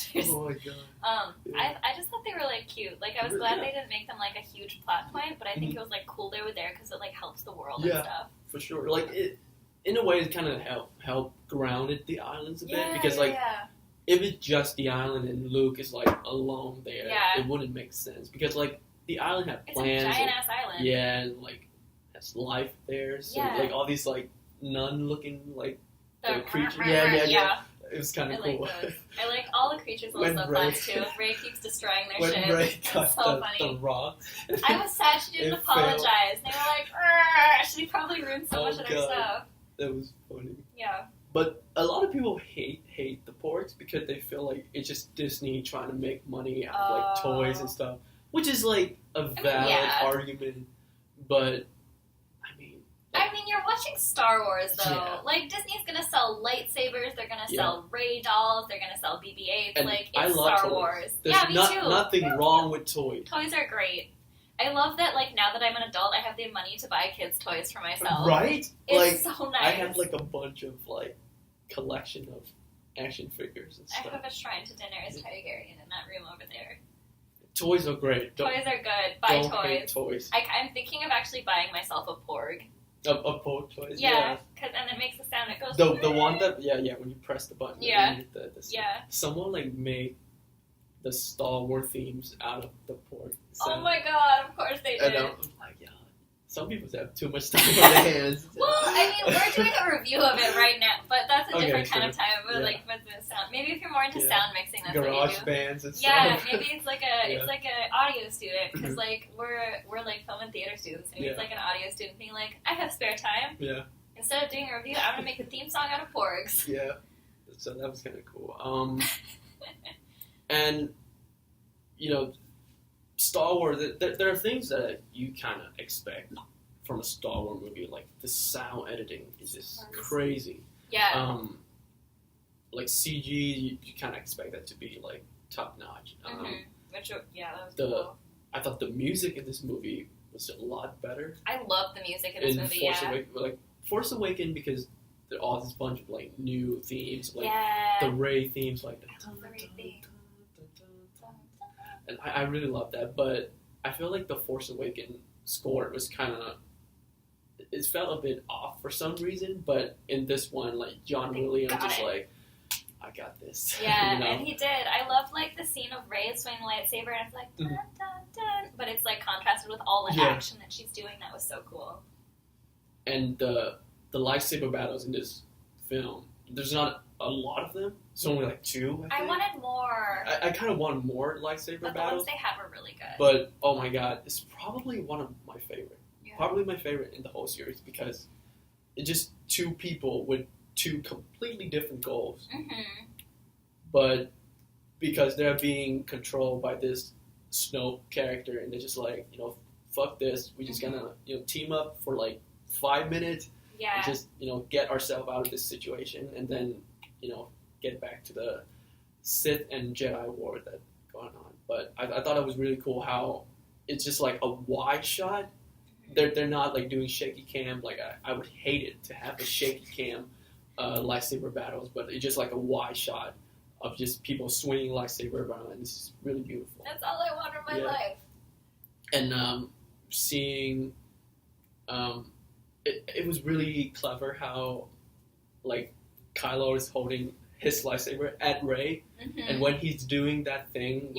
actors. Oh my god. I just thought they were like cute. Like I was glad they didn't make them like a huge plot point, but I think it was like cool they were there because it like helps the world and stuff. For sure. Like it, in a way, it kind of help grounded the islands a bit because like if it's just the island and Luke is like alone there, it wouldn't make sense because like the island had plans. It's a giant ass island. Yeah, and like has life there. So like all these like nun-looking like creatures. Yeah. It was kind of cool. Like those. I like all the creatures on the subplots too. Ray keeps destroying their ship. When Ray got so the rock. I was sad she didn't apologize. They were like, she probably ruined so much of their stuff. That was funny. Yeah. But a lot of people hate the ports because they feel like it's just Disney trying to make money out of like toys and stuff, which is like a valid argument. But I mean, you're watching Star Wars, though. Yeah. Like, Disney's gonna sell lightsabers, they're gonna sell Rey dolls, they're gonna sell BB-8s. And like, it's Star Wars. There's me too. Nothing wrong with toys. Toys are great. I love that, like, now that I'm an adult, I have the money to buy kids' toys for myself. Right? It's like, so nice. I have, like, a bunch of, like, collection of action figures and stuff. I have a shrine to Daenerys Targaryen in that room over there. Toys are great. Toys are good. Buy don't hate toys. I'm thinking of actually buying myself a Porg. A Porg toys, yeah. Because and it makes the sound. It goes. The one that when you press the button. Yeah. Someone like made the Star Wars themes out of the Porg sound. Oh my god! Of course they did. And I'm like, some people have too much time on their hands. Well, I mean, we're doing a review of it right now, but that's a different kind of time. But like with the sound, maybe if you're more into sound mixing, that's garage what you do. bands and stuff. Yeah, maybe it's like a audio student because like we're like film and theater students. Maybe it's like an audio student being like, I have spare time. Yeah. Instead of doing a review, I'm gonna make a theme song out of Porgs. Yeah. So that was kind of cool. And Star Wars, there are things that you kind of expect from a Star Wars movie, like the sound editing is just crazy. Yeah. Like CG, you kind of expect that to be like top notch. Which that was cool. I thought the music in this movie was a lot better. I love the music in this movie. Force Awakens because there are all this bunch of like new themes, like the Rey themes, like the Rey theme. And I really love that, but I feel like the Force Awakens score was kind of, it felt a bit off for some reason, but in this one, like, John Williams just like, I got this. Yeah, and he did. I loved, like, the scene of Rey swinging the lightsaber, and it's like, dun, dun, dun, but it's, like, contrasted with all the action that she's doing. That was so cool. And the lightsaber battles in this film, there's not a lot of them. It's only like 2. I wanted more. I kind of wanted more lightsaber battles. But the ones they had were really good. But oh my god, it's probably one of my favorite. Yeah. Probably my favorite in the whole series because it's just 2 people with 2 completely different goals. Mm-hmm. But because they're being controlled by this Snoke character, and they're just like, fuck this. We're just gonna team up for like 5 minutes. Yeah. And just get ourselves out of this situation, and then get back to the Sith and Jedi war that's going on. But I thought it was really cool how it's just like a wide shot. They're not like doing shaky cam. Like I would hate it to have a shaky cam lightsaber battles, but it's just like a wide shot of just people swinging lightsaber around, and it's really beautiful. That's all I want in my life. And seeing, it was really clever how like Kylo is holding his lightsaber at Rey, and when he's doing that thing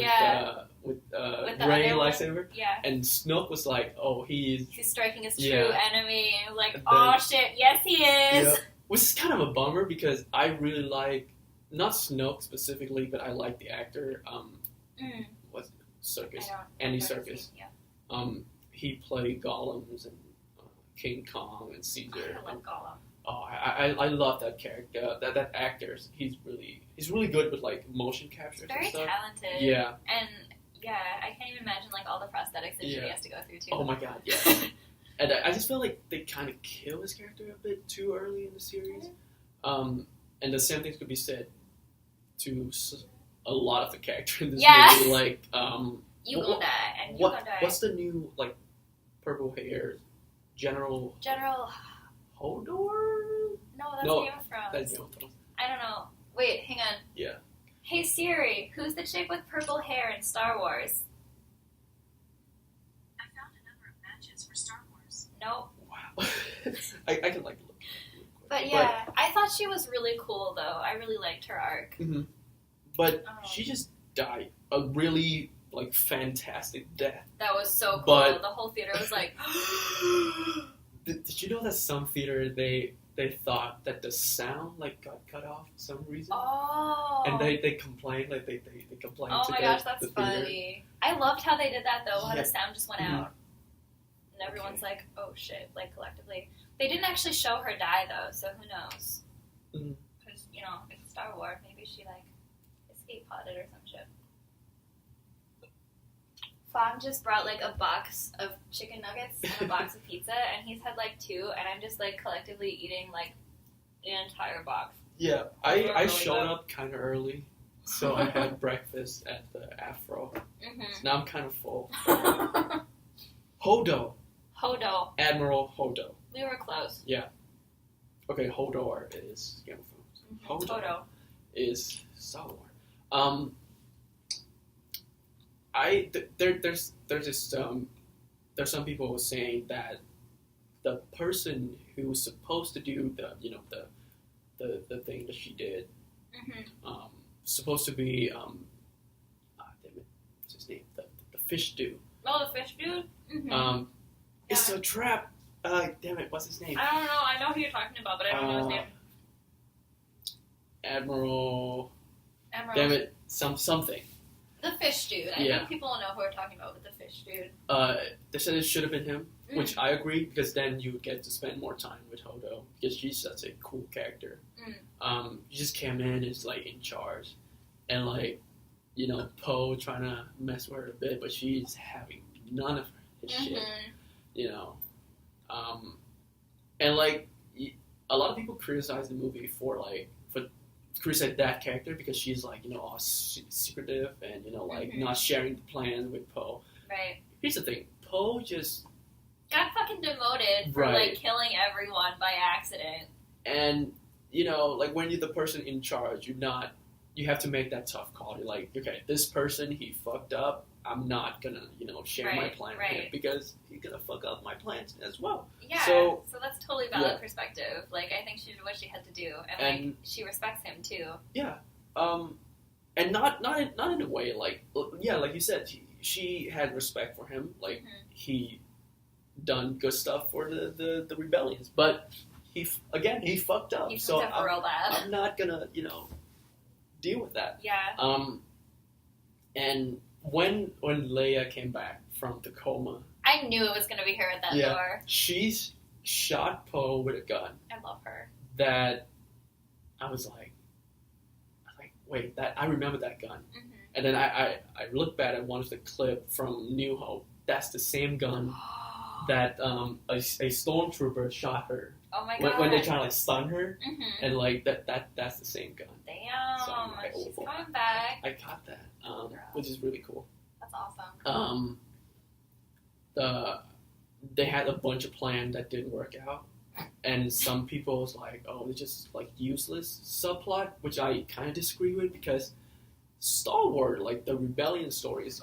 with Rey lightsaber, and Snoke was like, "Oh, he's striking his true enemy," and like, "Oh shit, yes he is." Yeah. Which is kind of a bummer because I really like not Snoke specifically, but I like the actor. What's Serkis? Andy Serkis. He played Gollums and King Kong and Caesar. I love Gollum. Oh, I love that character. That actor, he's really good with like motion capture. Very and stuff. Talented. Yeah. And I can't even imagine like all the prosthetics that he has to go through too. Oh my god, yeah. And I just feel like they kind of kill his character a bit too early in the series. And the same things could be said to a lot of the characters in this movie. Like, you gonna die, and you gonna die. What's the new like purple hair General Hodor? No, that's Game of Thrones. That's Game of Thrones. I don't know. Wait, hang on. Yeah. Hey Siri, who's the chick with purple hair in Star Wars? I found a number of matches for Star Wars. Nope. Wow. I can like look. But yeah, I thought she was really cool though. I really liked her arc. Mm-hmm. But she just died a really like fantastic death. That was so cool. But the whole theater was like. Did you know that some theater they thought that the sound like got cut off for some reason? Oh. And they complained like they complained. Oh to my gosh, that's funny. I loved how they did that though. How Yeah. the sound just went out, and everyone's like, "Oh shit!" Like collectively, they didn't actually show her die though, so who knows? Because you know, it's Star Wars. Maybe she like escape podded or some shit. Fong just brought like a box of chicken nuggets and a box of pizza, and he's had like 2, and I'm just like collectively eating like an entire box. Yeah, Really I good. showed up kind of early, so I had breakfast at the Afro. Mm-hmm. So now I'm kind of full. Hodo. Hodo. Admiral Hodo. We were close. Okay, Hodor is Game of Thrones. Mm-hmm. Hodo. Is Star Wars. There's just there's some people saying that the person who was supposed to do the thing that she did Mm-hmm. supposed to be damn it, what's his name, the fish dude. Oh, the fish dude. Mm-hmm. It's a trap. Damn it, what's his name? I don't know. I know who you're talking about, but I don't know his name. Admiral. Emerald. Damn it, something. The fish dude. I think people will know who we're talking about with the fish dude. They said it should have been him, which I agree, because then you would get to spend more time with Hodo, because she's such a cool character. He just came in as like in charge, and like, you know, Poe trying to mess with her a bit, but she's having none of his shit, you know. And like, a lot of people criticize the movie for criticize that character because she's like, you know, all secretive and, you know, like not sharing the plan with Poe. Right. Here's the thing, Poe just got fucking demoted for like killing everyone by accident. And you know, like when you're the person in charge, you have to make that tough call. You're like, okay, this person, he fucked up. I'm not gonna, you know, share my plan with him because he's gonna fuck up my plans as well. Yeah. So that's totally valid perspective. Like, I think she did what she had to do, and like she respects him too. Yeah. And not in a way like, yeah, like you said, she had respect for him. Like he done good stuff for the rebellions, but he fucked up. He fucked up real bad. I'm not gonna, you know, deal with that. Yeah. And when Leia came back from the coma, I knew it was gonna be her at that door. She's shot Poe with a gun. I love her. That I was like, wait, that I remember that gun. And then I looked back at one of the clip from New Hope. That's the same gun that a stormtrooper shot her. Oh my god! When they try to like stun her, and like that's the same gun. Damn, so like, she's coming back. I caught that, which is really cool. That's awesome. They had a bunch of plans that didn't work out, and some people was like, oh, it's just like useless subplot, which I kind of disagree with, because Star Wars, like the rebellion story, is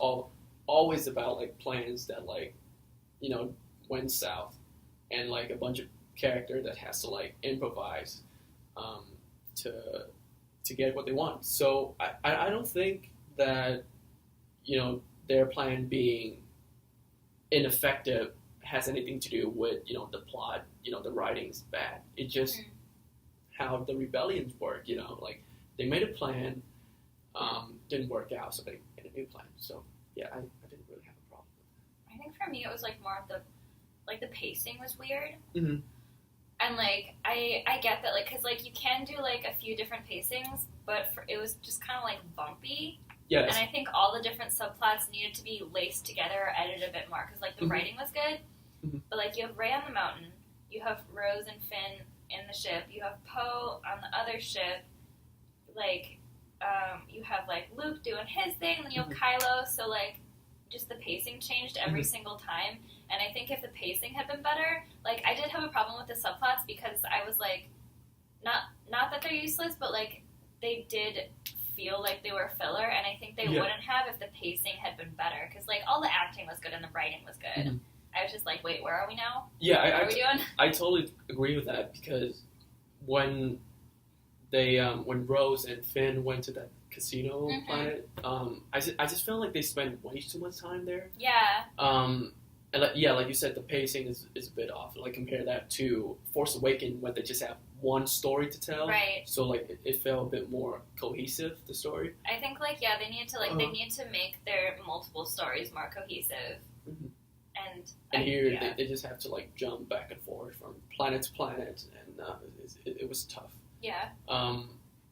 always about like plans that like, you know, went south, and like a bunch of character that has to like improvise to get what they want. So I don't think that, you know, their plan being ineffective has anything to do with, you know, the plot, you know, the writing's bad. It's just how the rebellions work, you know, like they made a plan, didn't work out, so they made a new plan. So yeah, I didn't really have a problem with that. I think for me it was like more of the pacing was weird. Mm-hmm. And like I get that, like, because like you can do like a few different pacings, but it was just kind of like bumpy. Yes. And I think all the different subplots needed to be laced together or edited a bit more, because like the writing was good, but like you have Rey on the mountain, you have Rose and Finn in the ship, you have Poe on the other ship, like you have like Luke doing his thing, and you have Kylo, so like just the pacing changed every single time. And I think if the pacing had been better, like I did have a problem with the subplots, because I was like, not that they're useless, but like they did feel like they were filler, and I think they Yeah. wouldn't have if the pacing had been better. Because like all the acting was good and the writing was good. Mhm. I was just like, wait, where are we now? Yeah, What are we doing? I totally agree with that because when they when Rose and Finn went to that casino Mhm. planet, I just felt like they spent way too much time there. Yeah. And like you said, the pacing is a bit off. Like compare that to Force Awakens, where they just have one story to tell. Right. So like it felt a bit more cohesive, the story. I think like they need to they need to make their multiple stories more cohesive. Mhm. And here yeah. they just have to like jump back and forth from planet to planet, and it was tough. Yeah.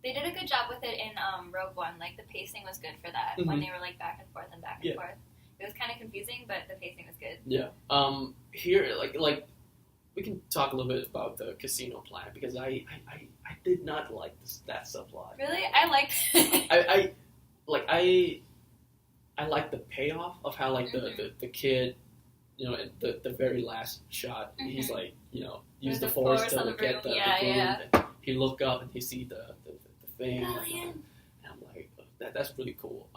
They did a good job with it in Rogue One. Like the pacing was good for that when they were like back and forth and back and forth. It was kind of confusing, but the pacing was good. Yeah. Here like we can talk a little bit about the casino planet because I did not like that subplot. Really, I liked it. I like the payoff of how like the kid, you know, at the very last shot, he's like, you know, use the force to on the get the room. food. Yeah. And he look up and he see the thing. Brilliant. And I'm like, that's really cool.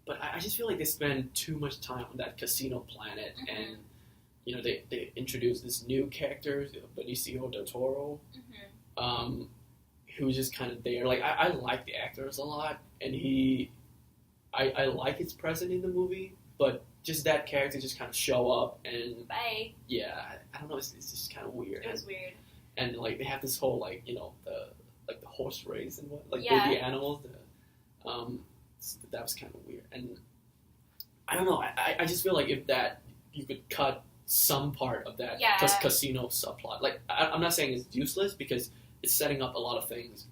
But I just feel like they spend too much time on that casino planet, and you know they introduce this new character, Benicio del Toro, who's just kind of there. Like I like the actors a lot, and I like his presence in the movie, but just that character just kind of show up and Bye. yeah, I don't know, it's just kind of weird. It was weird. And like they have this whole like, you know, the horse race and what, like Yeah. baby animals. That was kind of weird, and I don't know. I just feel like if that you could cut some part of that Yeah. casino subplot. Like I'm not saying it's useless because it's setting up a lot of things.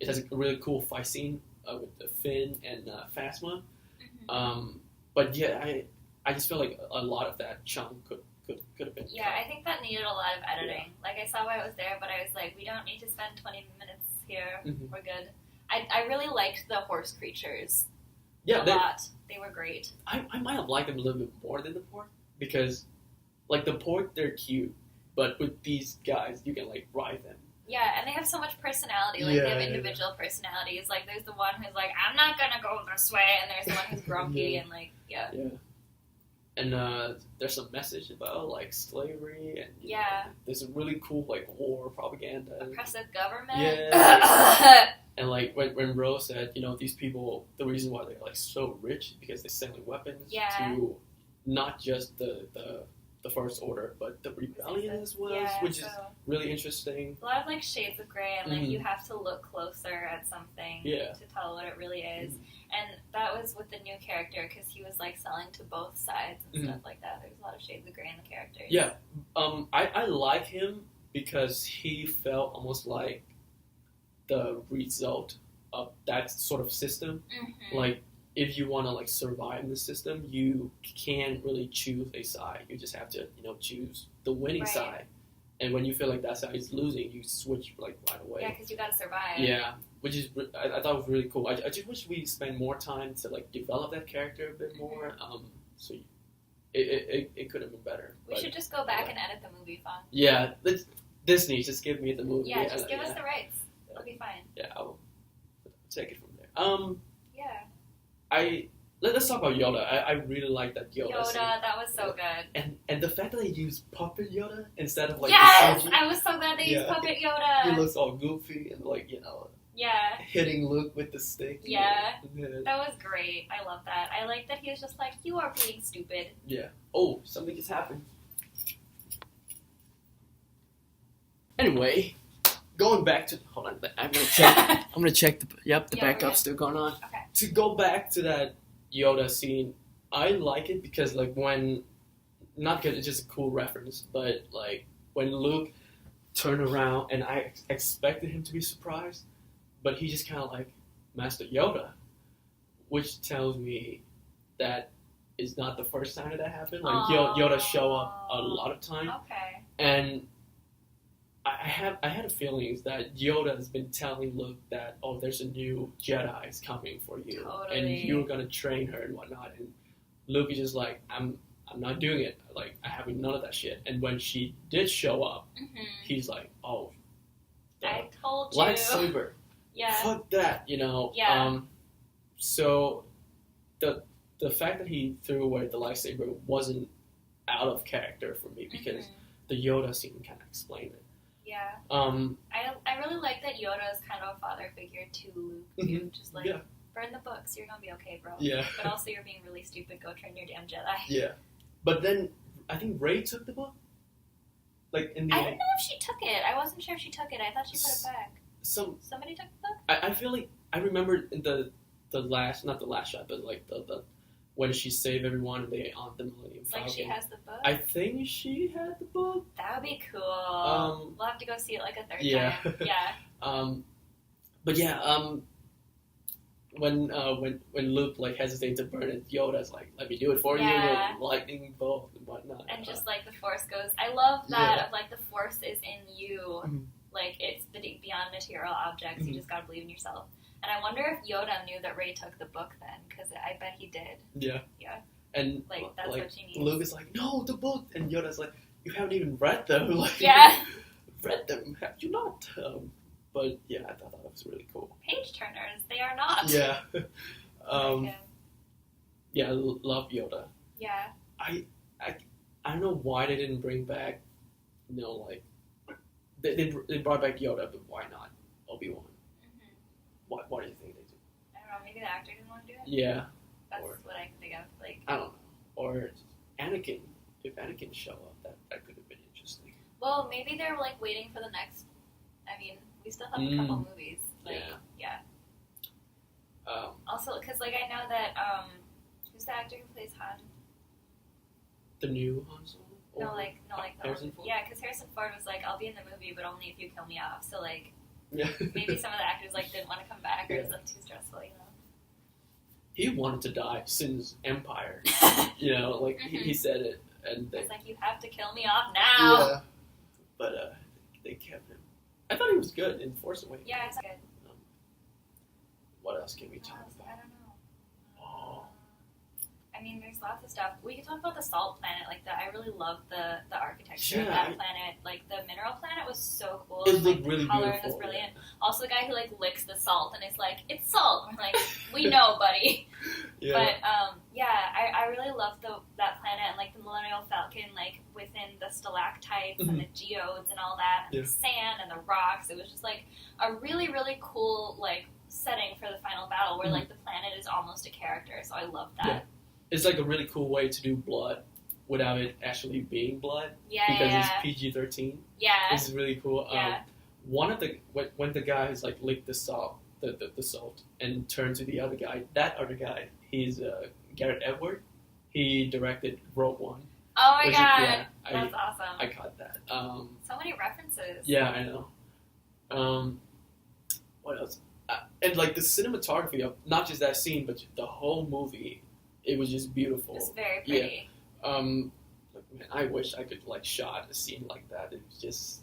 It has a really cool fight scene with Finn and Phasma. But yeah, I just feel like a lot of that chunk could have been. Yeah, I think that needed a lot of editing. Like I saw why it was there, but I was like, we don't need to spend 20 minutes here. Mhm. We're good. I really liked the horse creatures Yeah, a lot. They were great. I might have liked them a little bit more than the pork because, like the pork, they're cute, but with these guys, you can like ride them. Yeah, and they have so much personality. Like, they have individual personalities. Like, there's the one who's like, I'm not gonna go this way, and there's the one who's grumpy, and like, yeah. Yeah. And there's a message about like slavery, and you know, there's a really cool like war propaganda. Oppressive government. Yeah. And like when Rose said, you know, these people, the reason why they're like so rich is because they're selling weapons to not just the First Order, but the rebellion as well, which is really interesting. A lot of like shades of gray, and like you have to look closer at something to tell what it really is. And that was with the new character because he was like selling to both sides and stuff like that. There's a lot of shades of gray in the characters. Yeah, I like him because he felt almost like the result of that sort of system. Like, if you want to like survive in the system, you can't really choose a side. You just have to, you know, choose the winning side. And when you feel like that side is losing, you switch like right away. Yeah, because you got to survive. Yeah, which is I thought was really cool. I just wish we spend more time to like develop that character a bit more. So it could have been better. We should just go back and edit the movie, Fun. Yeah, Disney, just give me the movie. Yeah, just give us the rights. It'll be fine. Yeah, I'll take it from there. Yeah. Let's talk about Yoda. I really like that Yoda scene. That was so good. And the fact that they used puppet Yoda instead of like yes, the CG, I was so glad they used puppet Yoda. He looks all goofy and like, you know, hitting Luke with the stick. Yeah, that was great. I love that. I like that he was just like, you are being stupid. Yeah. Oh, something just happened. Anyway, going back to hold on, I'm gonna check. I'm gonna check the backup's still going on. Okay. To go back to that Yoda scene, I like it because like when, not because it's just a cool reference, but like when Luke turned around and I expected him to be surprised, but he just kind of like Master Yoda, which tells me that is not the first time that happened. Like Yoda show up a lot of time, and I had a feeling that Yoda has been telling Luke that, oh, there's a new Jedi is coming for you, and you're gonna train her and whatnot. And Luke is just like, I'm not doing it. Like, I have none of that shit. And when she did show up, he's like, oh, I told you. lightsaber. Yeah. fuck that, you know. Yeah. So the fact that he threw away the lightsaber wasn't out of character for me because the Yoda scene kind of explained it. Yeah. I really like that Yoda is kind of a father figure to Luke too. Just like burn the books, you're gonna be okay, bro. Yeah. But also you're being really stupid. Go train your damn Jedi. Yeah. But then I think Rey took the book. Like in the I don't know if she took it. I wasn't sure if she took it. I thought she put it back. Somebody took the book. I feel like I remember in the last, not the last shot, but like the when she saved everyone and they on the Millennium Falcon. Like she has the book. I think she had the book. That would be cool. We'll have to go see it like a third time. Yeah. But yeah. When Luke like hesitated to burn it, Yoda's like, "Let me do it for you," with lightning bolt and whatnot. And just like the Force goes, I love that of like the Force is in you, like it's beyond material objects. You just gotta believe in yourself. And I wonder if Yoda knew that Rey took the book then, because I bet he did. Yeah. Yeah. And like that's what she needs. Luke is like, "No, the book," and Yoda's like, "You haven't even read them." Like, read them, have you not? But yeah, I thought that was really cool. Page turners, they are not. Yeah. Yeah, I love Yoda. Yeah. I don't know why they didn't bring back, you know, like they brought back Yoda, but why not Obi-Wan? What do you think they do? I don't know. Maybe the actor didn't want to do it. Yeah. That's what I can think of. Like I don't know. Or Anakin. If Anakin show up, that could have been interesting. Well, maybe they're like waiting for the next. I mean, we still have a couple movies. Like, yeah. Also, because like I know that who's the actor who plays Han? The new Han Solo. No, like the Harrison Ford? Yeah, because Harrison Ford was like, I'll be in the movie, but only if you kill me off. So like, yeah. maybe some of the actors like didn't want to come back, or it was like too stressful, you know. He wanted to die since Empire. You know, like he said it, and it's like you have to kill me off now. Yeah. But they kept him. I thought he was good in Force Awakens. Yeah, it's good. What else can we talk about? I don't know. I mean, there's lots of stuff. We could talk about the salt planet. Like I really love the architecture of that planet. Like the mineral planet was so cool. It looked the really color beautiful. was brilliant. Also, the guy who like licks the salt and is like, "It's salt." I'm like, "We know, buddy." Yeah. But I really love that planet and like the Millennium Falcon, like within the stalactites and the geodes and all that, and the sand and the rocks. It was just like a really really cool like setting for the final battle where like the planet is almost a character. So I love that. Yeah. It's like a really cool way to do blood without it actually being blood. Yeah, because it's PG-13. Yeah, this is really cool. Yeah. One of the when the guys like licked the salt, the salt, and turned to the other guy. That other guy, he's Garrett Edward. He directed Rogue One. Oh my god, that's awesome. I caught that. So many references. Yeah, I know. What else? And like the cinematography of not just that scene, but the whole movie, it was just beautiful. It's very pretty. Yeah. Man, I wish I could like shot a scene like that. It was just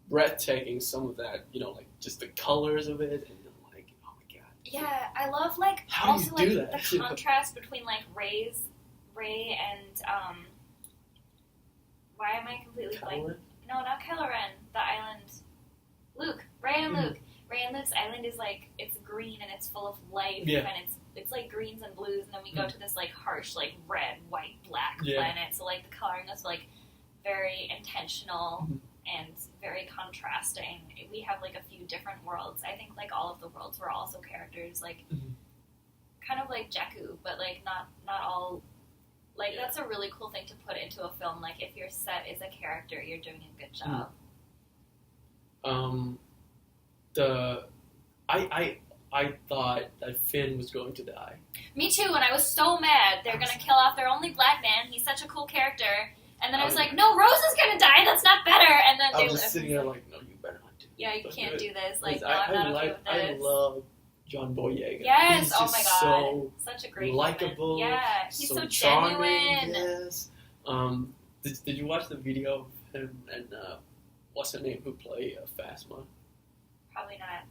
breathtaking. Some of that, you know, like just the colors of it, and like, oh my god. Yeah, I love like how also do you like do that? The contrast between like Ray and why am I completely blank? No, not Kylo Ren. The island. Luke. Ray and Luke. Ray and Luke's island is like it's green and it's full of life and it's like greens and blues, and then we go to this like harsh like red, white, black planet. So like the coloring is like very intentional and very contrasting. We have like a few different worlds. I think like all of the worlds were also characters, like kind of like Jakku, but like not all. Like that's a really cool thing to put into a film. Like if your set is a character, you're doing a good job. I thought that Finn was going to die. Me too, and I was so mad. They're going to kill off their only black man. He's such a cool character. And then I was like, no, Rose is going to die. That's not better. And then I was just sitting there like, no, you better not do this. Yeah, you can't do this. Like, no, I'm not okay with this. I love John Boyega. Yes, he's oh my god. so such a great likable. Yeah, he's so charming, genuine. Yes. Did you watch the video of him and what's her name who play Phasma? Probably not.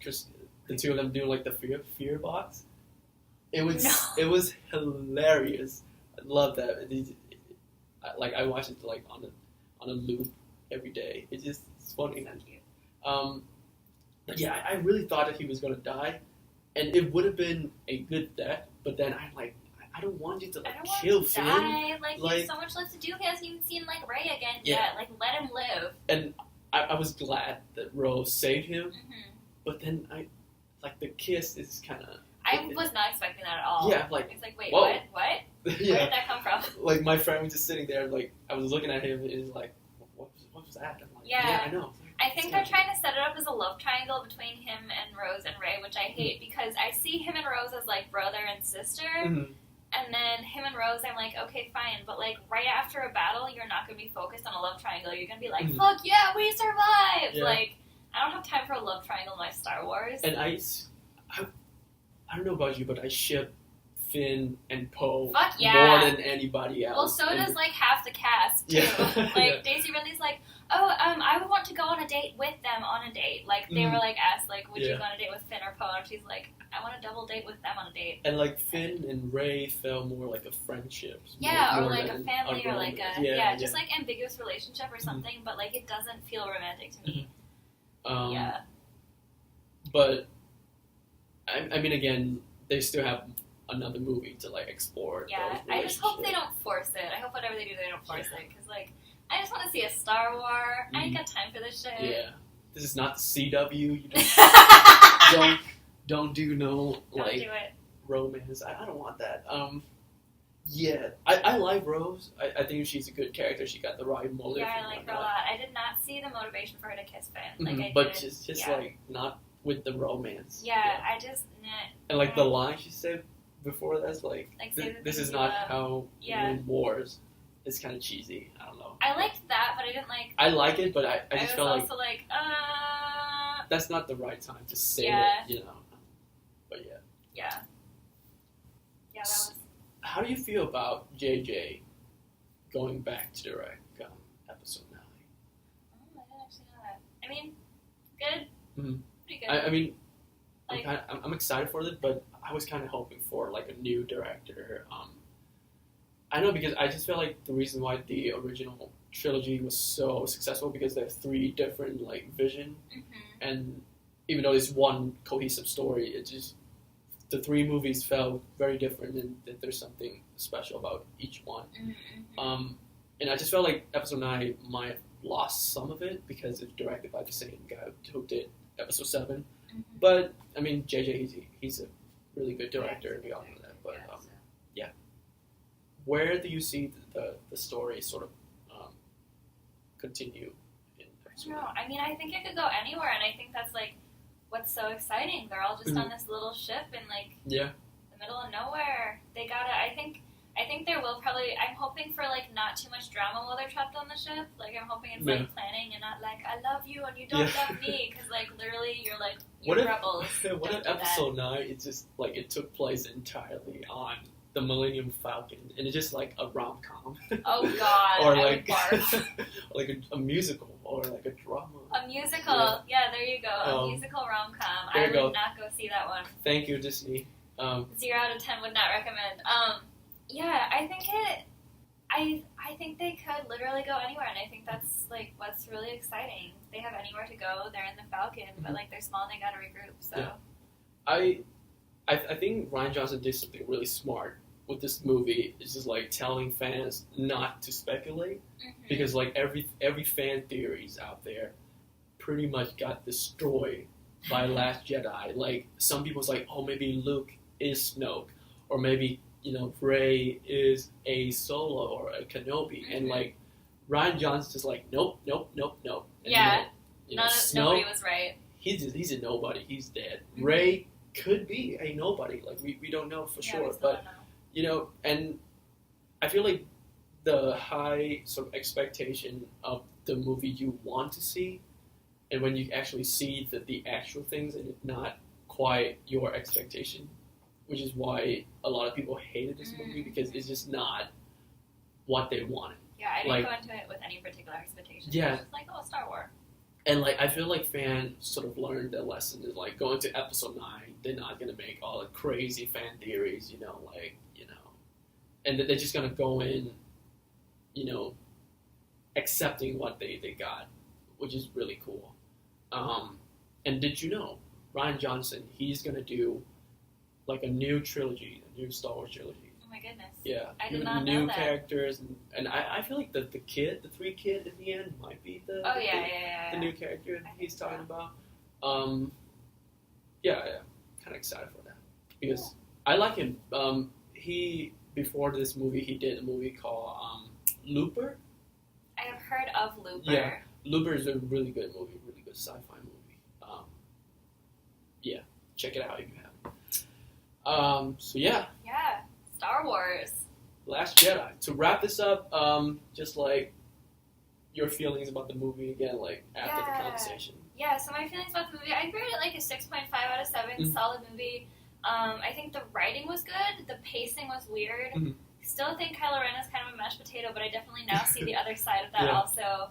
Chris, the two of them doing like the fear box. It was hilarious. I love that. I watch it like on a loop every day. It's funny. So cute. But yeah, I really thought that he was gonna die, and it would have been a good death. But then I don't want you to I like don't want kill him to Finn. die. Like, he Like- has so much left to do. He hasn't even seen like Rey again Yeah. yet. Like, let him live. And I was glad that Rose saved him. Hmm. But then the kiss is kind of I was not expecting that at all. yeah, like It's like, wait, whoa. what? Where did yeah. that come from? Like my friend was just sitting there, like I was looking at him, and he's like, what was that? I'm like, Yeah. I know. I think they're trying to set it up as a love triangle between him and Rose and Rey, which I hate because I see him and Rose as like brother and sister, Mhm. and then him and Rose, I'm like, okay, fine, but like right after a battle, you're not going to be focused on a love triangle. You're going to be like, Mhm. fuck yeah, we survived! Yeah. Like, I don't have time for a love triangle in my Star Wars. And I don't know about you, but I ship Finn and Poe Fuck yeah. more than anybody else. Well, so And- does like half the cast too. Yeah. Like Yeah. Daisy Ridley's like, oh, I would want to go on a date with them on a date. Like they were like asked like, would you Yeah. go on a date with Finn or Poe? And she's like, I want a double date with them on a date. And like Finn and Rey felt more like a friendship. Yeah, or more like a than family, or like romance. a just like ambiguous relationship or something. But like it doesn't feel romantic to me. Yeah, But I mean, again, they still have another movie to like explore. yeah. those I just hope they relationships. don't force it. I hope whatever they do, they don't force it. Because like, I just want to see a Star Wars. I ain't got time for this shit. Yeah, this is not the CW. You don't do no Don't like do it. romance. I don't want that. Yeah, I like Rose. I think she's a good character. She got the right motive. Yeah, I and like her a whatnot. lot. I did not see the motivation for her to kiss Finn. Like I but didn't. just yeah. like not with the romance. Yeah, I just And like the line she said before that's like, Like, say the this things is you not love. how Yeah. we win wars. It's kind of cheesy. I don't know. I liked that, but I didn't like. I like it, but I I just was felt like also like, that's not the right time to say Yeah. it, you know. But yeah. yeah, that was. How do you feel about JJ going back to direct episode 9? Oh, I didn't actually know that. I mean, good. Mhm. Pretty good. I mean, Like- I'm excited for it, but I was kind of hoping for like a new director. I know because I just feel like the reason why the original trilogy was so successful because there are 3 different like vision, and even though there's one cohesive story, it just the 3 movies felt very different, and that there's something special about each one. And I just felt like episode 9 might have lost some of it because it's directed by the same guy who did episode 7. But I mean, JJ, he's a really good director, and we all know that. But where do you see the story sort of continue in I episode don't know. I mean, I think it could go anywhere, and I think that's like what's so exciting. They're all just on this little ship in like Yeah. the middle of nowhere. They gotta. I think there will probably. I'm hoping for like not too much drama while they're trapped on the ship. Like I'm hoping it's Yeah. like planning and not like I love you and you don't Yeah. love me because like literally you're like What you're if rebels. what Don't if do that. episode 9 it just like it took place entirely on the Millennium Falcon, and it's just like a rom-com, Oh God, or I would like barf. like a musical, or like a drama. A musical, yeah. There you go. A Um, musical rom-com. there I you would go. not go see that one. Thank you, Disney. 0 out of 10 would not recommend. Yeah, I think it. I think they could literally go anywhere, and I think that's like what's really exciting. They have anywhere to go. They're in the Falcon, but like they're small and they gotta regroup. So Yeah. I think Ryan Johnson did something really smart with this movie. It's just like telling fans not to speculate, because like every fan theories out there pretty much got destroyed by Last Jedi. Like some people's like, oh, maybe Luke is Snoke, or maybe Rey is a Solo or a Kenobi, and like Ryan Johnson's just like, nope. And, Yeah. Snoke, nobody was right. he's a nobody. He's dead. Rey could be a nobody. Like we don't know for Yeah, sure, we still but don't know. and I feel like the high sort of expectation of the movie you want to see, and when you actually see the actual things and it's not quite your expectation, which is why a lot of people hated this movie, because it's just not what they wanted. Yeah, I didn't like- go into it with any particular expectations. Yeah. It was just like, oh, Star Wars. And like I feel like fans sort of learned their lesson is like going to episode 9, they're not gonna make all the crazy fan theories, and they're just gonna go in, accepting what they got, which is really cool. And did you know Ryan Johnson? He's gonna do like a new trilogy, a new Star Wars trilogy. Oh my goodness. Yeah, I did not know new that. characters, and I feel like the 3 kid at the end might be the Oh yeah. the new character I think he's talking so. about. Yeah, kind of excited for that because I like him. He before this movie he did a movie called Looper. I have heard of Looper. Yeah. Looper is a really good movie, really good sci-fi movie. Yeah, check it out if you haven't. So yeah, Yeah. Star Wars. Last Jedi. To wrap this up, just like your feelings about the movie again, like after the conversation. Yeah, so my feelings about the movie, I rated it like a 6.5 out of 7. Mhm. Solid movie. I think the writing was good. The pacing was weird. Mhm. Still think Kylo Ren is kind of a mashed potato, but I definitely now see the other side of that Yeah. also.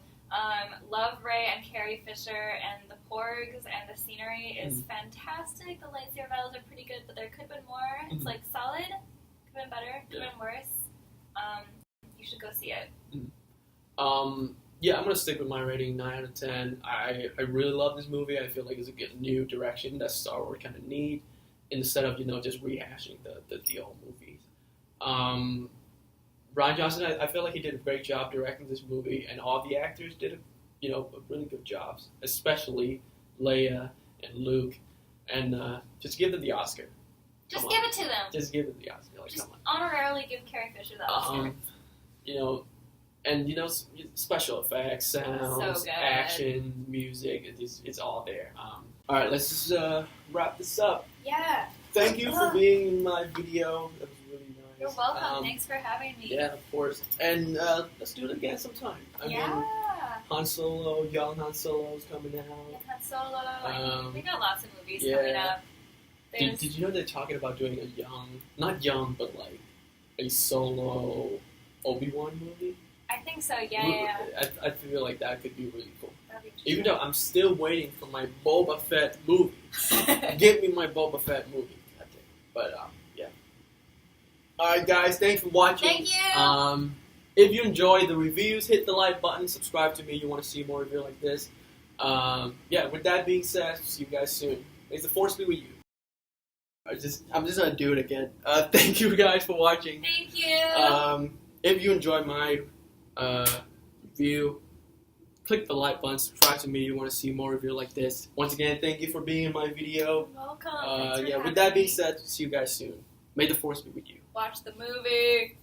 Love Rey and Carrie Fisher and the Porgs and the scenery is fantastic. The lightsaber battles are pretty good, but there could have been more. It's Mhm. like solid. Could have been better. Could have been worse. You should go see it. Yeah, I'm gonna stick with my rating 9 out of 10. I really love this movie. I feel like it's a good new direction that Star Wars kind of need instead of just rehashing the old movies. Ryan Johnson, I feel like he did a great job directing this movie, and all the actors did a really good jobs, especially Leia and Luke, and just give them the Oscar. Just Come give on. it to them. Just give them the Oscar. Like, Just come on. honorarily give Carrie Fisher the Oscar. And special effects, sounds, So good. action, music, it's all there. All right, let's just wrap this up. Yeah. Thank you for being in my video. That was really nice. You're welcome. Thanks for having me. Yeah, of course. And let's do it again sometime. I mean, Han Solo, young Han Solo is coming out. Han Solo. We got lots of movies yeah. coming up. Did you know they're talking about doing a not young, but like a solo Obi-Wan movie? I think so, yeah. I feel like that could be really cool. That'd be Even though I'm still waiting for my Boba Fett movie. Give me my Boba Fett movie. But, yeah. Alright, guys. Thanks for watching. Thank you. If you enjoy the reviews, hit the like button. Subscribe to me. You want to see more reviews like this. Yeah, with that being said, see you guys soon. May the Force be with you. I'm just going to do it again. Thank you guys for watching. Thank you. If you enjoyed my review, click the like button, subscribe to me. You want to see more review like this. Once again, thank you for being in my video. You're welcome. Thanks for Yeah, with having that being me. said, see you guys soon. May the Force be with you. Watch the movie.